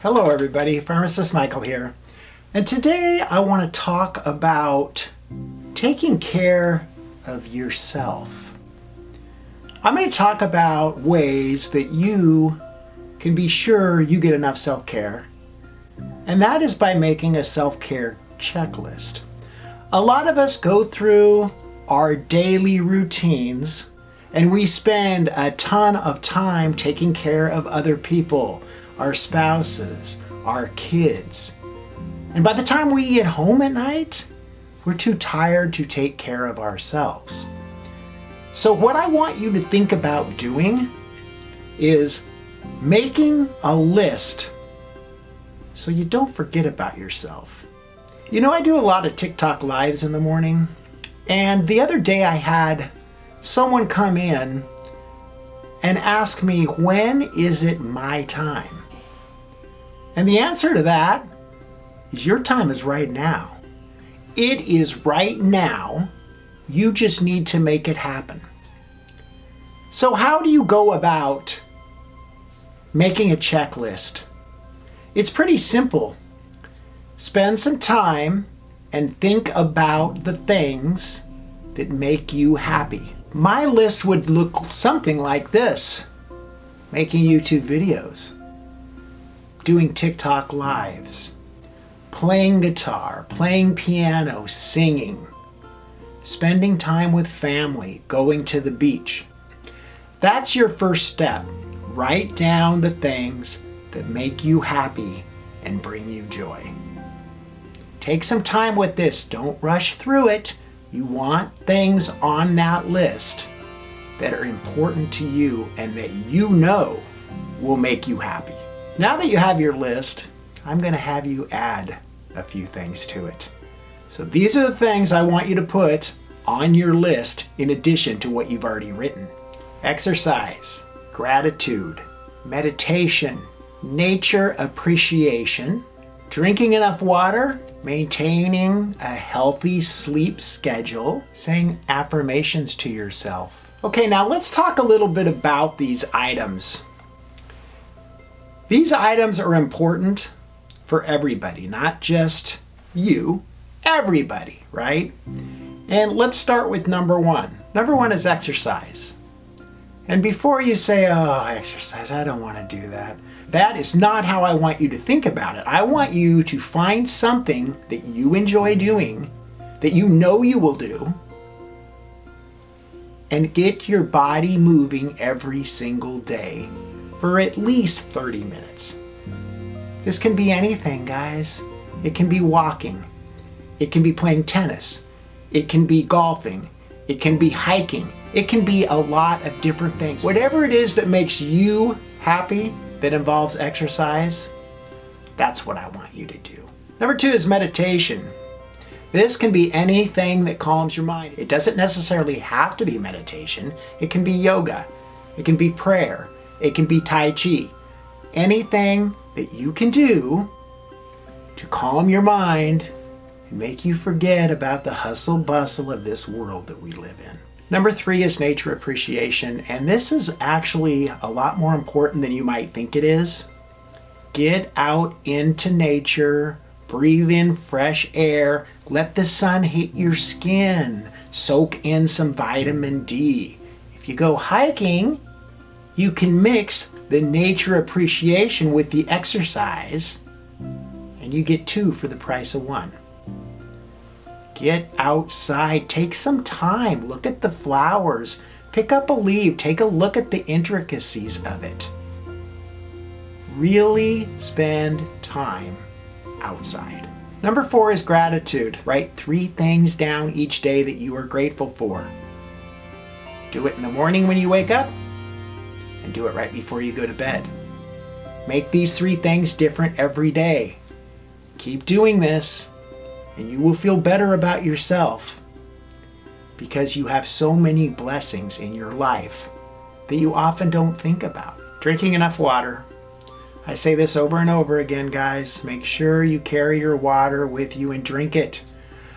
Hello everybody, Pharmacist Michael here. And today I want to talk about taking care of yourself. I'm going to talk about ways that you can be sure you get enough self-care. And that is by making a self-care checklist. A lot of us go through our daily routines and we spend a ton of time taking care of other people, our spouses, our kids. And by the time we get home at night, we're too tired to take care of ourselves. So what I want you to think about doing is making a list so you don't forget about yourself. You know, I do a lot of TikTok lives in the morning, and the other day I had someone come in and ask me, when is it my time? And the answer to that is your time is right now. It is right now. You just need to make it happen. So how do you go about making a checklist? It's pretty simple. Spend some time and think about the things that make you happy. My list would look something like this: making YouTube videos, doing TikTok lives, playing guitar, playing piano, singing, spending time with family, going to the beach. That's your first step. Write down the things that make you happy and bring you joy. Take some time with this. Don't rush through it. You want things on that list that are important to you and that you know will make you happy. Now that you have your list, I'm going to have you add a few things to it. So these are the things I want you to put on your list in addition to what you've already written. Exercise, gratitude, meditation, nature appreciation, drinking enough water, maintaining a healthy sleep schedule, saying affirmations to yourself. Okay, now let's talk a little bit about these items. These items are important for everybody, not just you, everybody, right? And let's start with number one. Number one is exercise. And before you say, oh, exercise, I don't want to do that. That is not how I want you to think about it. I want you to find something that you enjoy doing, that you know you will do, and get your body moving every single day for at least 30 minutes. This can be anything, guys. It can be walking. It can be playing tennis. It can be golfing. It can be hiking. It can be a lot of different things. Whatever it is that makes you happy, that involves exercise, that's what I want you to do. Number two is meditation. This can be anything that calms your mind. It doesn't necessarily have to be meditation. It can be yoga. It can be prayer. It can be Tai Chi. Anything that you can do to calm your mind and make you forget about the hustle bustle of this world that we live in. Number three is nature appreciation, and this is actually a lot more important than you might think it is. Get out into nature, breathe in fresh air, let the sun hit your skin, soak in some vitamin D. If you go hiking, you can mix the nature appreciation with the exercise, and you get two for the price of one. Get outside, take some time, look at the flowers, pick up a leaf, take a look at the intricacies of it. Really spend time outside. Number four is gratitude. Write 3 things down each day that you are grateful for. Do it in the morning when you wake up, and do it right before you go to bed. Make these 3 things different every day. Keep doing this, and you will feel better about yourself because you have so many blessings in your life that you often don't think about. Drinking enough water. I say this over and over again, guys. Make sure you carry your water with you and drink it.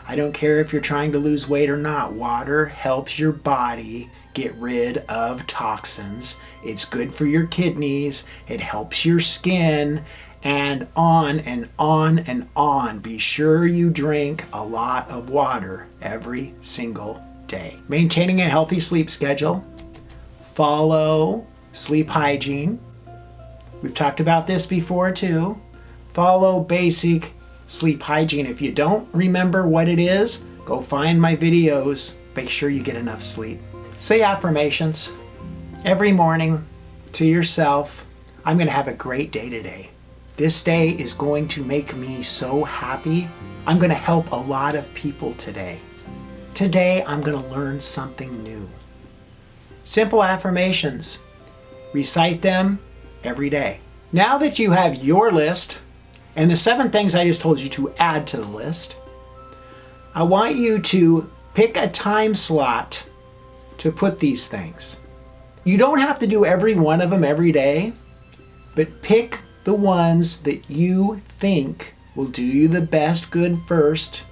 I don't care if you're trying to lose weight or not. Water helps your body get rid of toxins. It's good for your kidneys. It helps your skin. and on and on and on. Be sure you drink a lot of water every single day. Maintaining a healthy sleep schedule. Follow sleep hygiene. We've talked about this before too. Follow basic sleep hygiene. If you don't remember what it is, go find my videos. Make sure you get enough sleep. Say affirmations every morning to yourself. I'm going to have a great day today. This day is going to make me so happy. I'm going to help a lot of people today. Today, I'm going to learn something new. Simple affirmations. Recite them every day. Now that you have your list and the 7 things I just told you to add to the list, I want you to pick a time slot to put these things. You don't have to do every one of them every day, but pick the ones that you think will do you the best good first.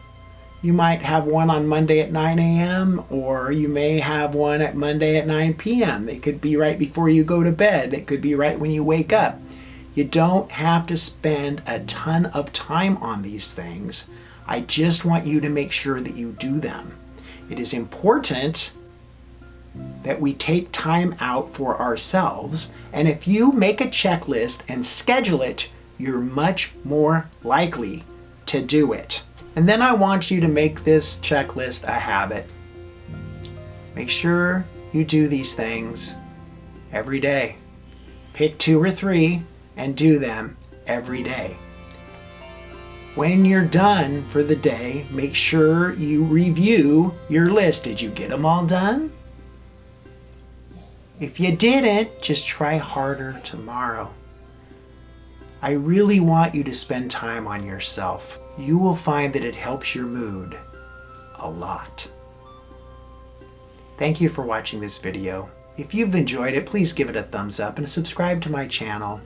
You might have one on Monday at 9 a.m. or you may have one at Monday at 9 p.m. They could be right before you go to bed. It could be right when you wake up. You don't have to spend a ton of time on these things. I just want you to make sure that you do them. It is important that we take time out for ourselves. And if you make a checklist and schedule it, you're much more likely to do it. And then I want you to make this checklist a habit. Make sure you do these things every day. Pick 2 or 3 and do them every day. When you're done for the day, make sure you review your list. Did you get them all done? If you didn't, just try harder tomorrow. I really want you to spend time on yourself. You will find that it helps your mood a lot. Thank you for watching this video. If you've enjoyed it, please give it a thumbs up and subscribe to my channel.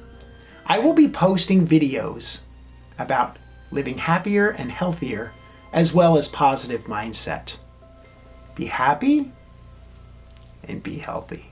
I will be posting videos about living happier and healthier, as well as positive mindset. Be happy and be healthy.